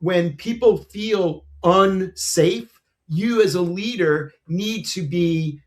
when people feel unsafe, you as a leader need to be,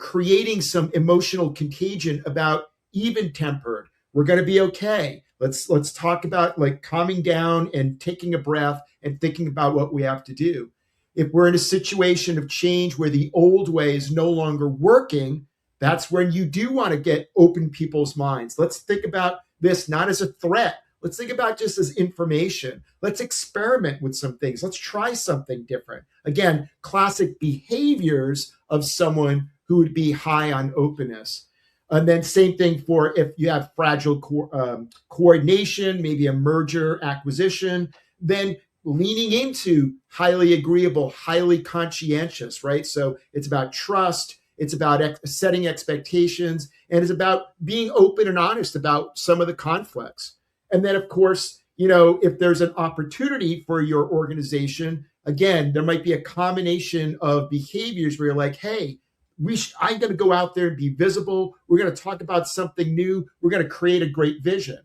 creating some emotional contagion about even tempered. We're going to be okay. Let's talk about like calming down and taking a breath and thinking about what we have to do. If we're in a situation of change where the old way is no longer working, that's when you do want to get open people's minds. Let's think about this not as a threat. Let's think about just as information. Let's experiment with some things. Let's try something different. Again, classic behaviors of someone who would be high on openness. And then same thing for if you have fragile coordination, maybe a merger acquisition, then leaning into highly agreeable, highly conscientious, right? So it's about trust, it's about setting expectations, and it's about being open and honest about some of the conflicts. And then, of course, if there's an opportunity for your organization, again, there might be a combination of behaviors where you're like, hey, I'm going to go out there and be visible. We're going to talk about something new. We're going to create a great vision.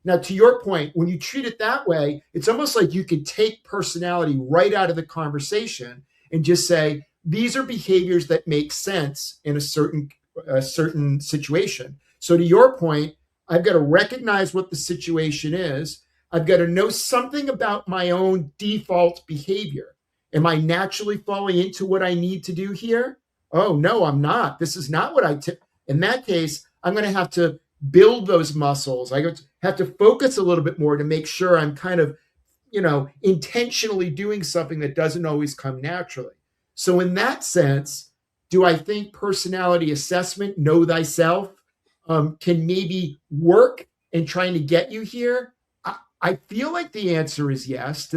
Now, to your point, when you treat it that way, it's almost like you could take personality right out of the conversation and just say, these are behaviors that make sense in a certain situation. So to your point, I've got to recognize what the situation is. I've got to know something about my own default behavior. Am I naturally falling into what I need to do here? Oh, no, I'm not. This is not what in that case, I'm going to have to build those muscles. I have to focus a little bit more to make sure I'm kind of, intentionally doing something that doesn't always come naturally. So in that sense, do I think personality assessment, know thyself, can maybe work in trying to get you here? I feel like the answer is yes. Does